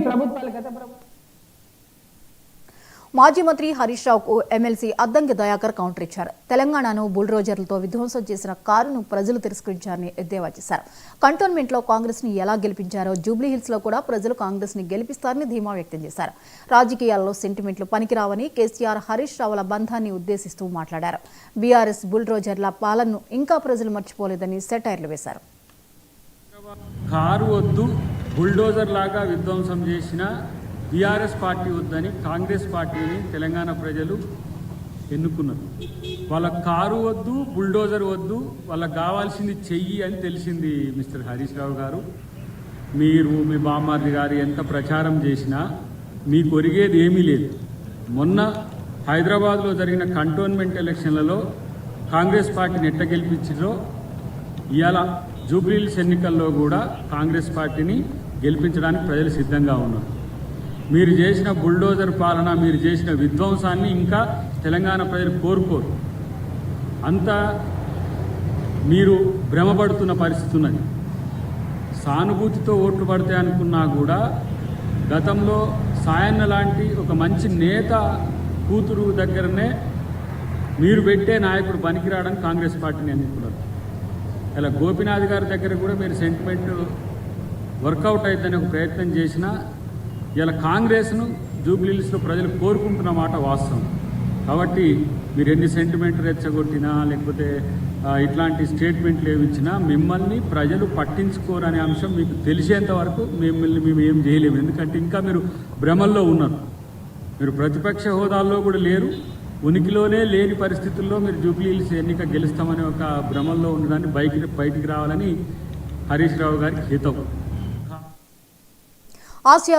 ప్రభుత్వాలు గత ప్రభుత్వం. మాజీ మంత్రి హరీష్ రావుకు ఎమ్మెల్సీ అద్దంకి దయాకర్ కౌంటర్ ఇచ్చారు. తెలంగాణను బుల్డోజర్లతో విధ్వంసం చేసిన కారును ప్రజలు తిరస్కరించారని ఎద్దేవా చేశారు. కంటోన్మెంట్లో కాంగ్రెస్ ని ఎలా గెలిపించారో జూబ్లీహిల్స్ లో కూడా ప్రజలు కాంగ్రెస్ ని గెలిపిస్తారని ధీమా వ్యక్తం చేశారు. రాజకీయాల్లో సెంటిమెంట్లు పనికిరావని కేసీఆర్ హరీష్ రావుల బంధాన్ని ఉద్దేశిస్తూ మాట్లాడారు. బీఆర్ఎస్ బుల్డోజర్ల పాలనను ఇంకా ప్రజలు మర్చిపోలేదని సెటైర్లు వేశారు. కారు వద్దు, బుల్డోజర్ లాగా విధ్వంసం చేసిన బీఆర్ఎస్ పార్టీ వద్దని కాంగ్రెస్ పార్టీని తెలంగాణ ప్రజలు ఎన్నుకున్నారు. వాళ్ళ కారు వద్దు, బుల్డోజర్ వద్దు, వాళ్ళకి కావాల్సింది చెయ్యి అని తెలిసింది. మిస్టర్ హరీష్ రావు గారు, మీరు మీ బామ్మార్ది గారు ఎంత ప్రచారం చేసినా మీకు ఒరిగేది ఏమీ లేదు. మొన్న హైదరాబాద్లో జరిగిన కంటోన్మెంట్ ఎలక్షన్లలో కాంగ్రెస్ పార్టీని ఎట్ట గెలిపించారో ఇవాళ జూబ్లీహిల్స్ ఎన్నికల్లో కూడా కాంగ్రెస్ పార్టీని గెలిపించడానికి ప్రజలు సిద్ధంగా ఉన్నారు. మీరు చేసిన బుల్డోజర్ పాలన, మీరు చేసిన విధ్వంసాన్ని ఇంకా తెలంగాణ ప్రజలు కోరుకోరు. అంతా మీరు భ్రమపడుతున్న పరిస్థితి ఉన్నది. సానుభూతితో ఓట్లు పడితే అనుకున్నా కూడా గతంలో సాయన్న లాంటి ఒక మంచి నేత కూతురు దగ్గరనే మీరు పెట్టే నాయకుడు పనికిరావడానికి కాంగ్రెస్ పార్టీని ఎన్నుకున్నారు. ఇలా గోపీనాథ్ గారి దగ్గర కూడా మీరు సెంటిమెంట్ వర్కౌట్ అవుతుందని ఒక ప్రయత్నం చేసినా ఇలా కాంగ్రెస్ను జూబ్లీహిల్స్లో ప్రజలు కోరుకుంటున్న మాట వాస్తవం. కాబట్టి మీరు ఎన్ని సెంటిమెంట్ రెచ్చగొట్టినా లేకపోతే ఇట్లాంటి స్టేట్మెంట్లు ఏమిచ్చినా మిమ్మల్ని ప్రజలు పట్టించుకోరనే అంశం మీకు తెలిసేంత వరకు మిమ్మల్ని మేము ఏం చేయలేము. ఎందుకంటే ఇంకా మీరు భ్రమల్లో ఉన్నారు. మీరు ప్రతిపక్ష హోదాల్లో కూడా లేరు. ఉనికిలోనే లేని పరిస్థితుల్లో మీరు జూబ్లీహిల్స్ ఎన్నిక గెలుస్తామనే ఒక భ్రమల్లో ఉండడాన్ని బయటికి రావాలని హరీష్ రావు గారికి హితం. ఆసియా